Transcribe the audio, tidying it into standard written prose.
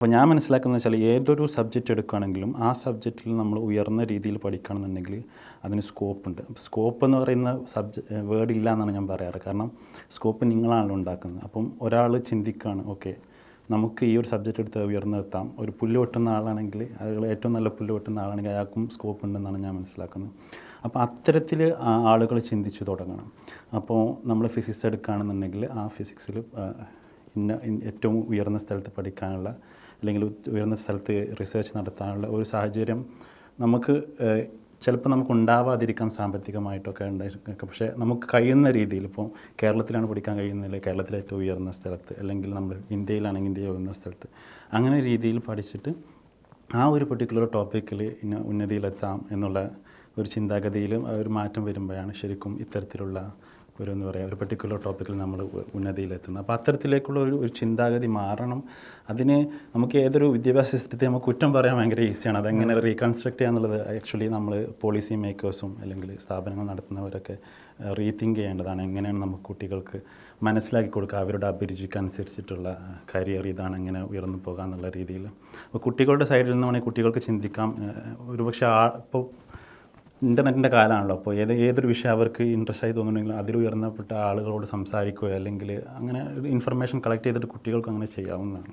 അപ്പോൾ ഞാൻ മനസ്സിലാക്കുന്നത് വെച്ചാൽ ഏതൊരു സബ്ജക്റ്റ് എടുക്കുകയാണെങ്കിലും ആ സബ്ജക്റ്റിൽ നമ്മൾ ഉയർന്ന രീതിയിൽ പഠിക്കണമെന്നുണ്ടെങ്കിൽ അതിന് സ്കോപ്പുണ്ട്. സ്കോപ്പ് എന്ന് പറയുന്ന വേർഡ് ഇല്ല എന്നാണ് ഞാൻ പറയാറ്. കാരണം സ്കോപ്പ് നിങ്ങളാണല്ലോ ഉണ്ടാക്കുന്നത്. അപ്പം ഒരാൾ ചിന്തിക്കുകയാണ്, ഓക്കെ നമുക്ക് ഈ ഒരു സബ്ജക്റ്റ് എടുത്ത് ഉയർന്നെത്താം. ഒരു പുല്ല് വെട്ടുന്ന ആളാണെങ്കിൽ അയാൾ ഏറ്റവും നല്ല പുല്ല് വെട്ടുന്ന ആളാണെങ്കിൽ അയാൾക്കും സ്കോപ്പ് ഉണ്ടെന്നാണ് ഞാൻ മനസ്സിലാക്കുന്നത്. അപ്പോൾ അത്തരത്തിൽ ആളുകൾ ചിന്തിച്ചു തുടങ്ങണം. അപ്പോൾ നമ്മൾ ഫിസിക്സ് എടുക്കുകയാണെന്നുണ്ടെങ്കിൽ ആ ഫിസിക്സിൽ ഏറ്റവും ഉയർന്ന സ്ഥലത്ത് പഠിക്കാനുള്ള അല്ലെങ്കിൽ ഉയർന്ന സ്ഥലത്ത് റിസർച്ച് നടത്താനുള്ള ഒരു സാഹചര്യം നമുക്ക് ചിലപ്പോൾ നമുക്ക് ഉണ്ടാവാതിരിക്കാം, സാമ്പത്തികമായിട്ടൊക്കെ ഉണ്ടായിരിക്കും. പക്ഷേ നമുക്ക് കഴിയുന്ന രീതിയിൽ, ഇപ്പോൾ കേരളത്തിലാണ് പഠിക്കാൻ കഴിയുന്നില്ല, കേരളത്തിലെ ഏറ്റവും ഉയർന്ന സ്ഥലത്ത്, അല്ലെങ്കിൽ നമ്മൾ ഇന്ത്യയിലാണെങ്കിൽ ഇന്ത്യയിൽ ഉയർന്ന സ്ഥലത്ത്, അങ്ങനെ രീതിയിൽ പഠിച്ചിട്ട് ആ ഒരു പെർട്ടിക്കുലർ ടോപ്പിക്കിൽ ഉന്നതിയിലെത്താം എന്നുള്ള ഒരു ചിന്താഗതിയിൽ ഒരു മാറ്റം വരുമ്പോഴാണ് ശരിക്കും ഇത്തരത്തിലുള്ള എന്താ പറയുക, ഒരു പെർട്ടിക്കുലർ ടോപ്പിക്കിൽ നമ്മൾ ഉന്നതിയിലെത്തുന്നത്. അപ്പോൾ അത്തരത്തിലേക്കുള്ള ഒരു ചിന്താഗതി മാറണം. അതിന് നമുക്ക് ഏതൊരു വിദ്യാഭ്യാസ സിസ്റ്റത്തെ നമുക്ക് കുറ്റം പറയാൻ ഭയങ്കര ഈസിയാണ്. അതെങ്ങനെ റീകൺസ്ട്രക്ട് ചെയ്യുക എന്നുള്ളത് ആക്ച്വലി നമ്മൾ പോളിസി മേക്കേഴ്സും അല്ലെങ്കിൽ സ്ഥാപനങ്ങൾ നടത്തുന്നവരൊക്കെ റീതിങ്ക് ചെയ്യേണ്ടതാണ്. എങ്ങനെയാണ് നമുക്ക് കുട്ടികൾക്ക് മനസ്സിലാക്കി കൊടുക്കുക, അവരുടെ അഭിരുചിക്ക് അനുസരിച്ചിട്ടുള്ള കരിയർ ഇതാണ്, എങ്ങനെ ഉയർന്നു പോകാം എന്നുള്ള രീതിയിൽ. അപ്പോൾ കുട്ടികളുടെ സൈഡിൽ നിന്ന് വേണമെങ്കിൽ കുട്ടികൾക്ക് ചിന്തിക്കാം. ഒരുപക്ഷെ ഇപ്പോൾ ഇൻ്റർനെറ്റിൻ്റെ കാലമാണല്ലോ. അപ്പോൾ ഏതൊരു വിഷയം അവർക്ക് ഇൻട്രസ്റ്റ് ആയി തോന്നുന്നുണ്ടെങ്കിൽ അതിൽ ഉയർന്നപ്പെട്ട ആളുകളോട് സംസാരിക്കുകയോ അല്ലെങ്കിൽ അങ്ങനെ ഇൻഫർമേഷൻ കളക്ട് ചെയ്തിട്ട് കുട്ടികൾക്ക് അങ്ങനെ ചെയ്യാവുന്നതാണ്.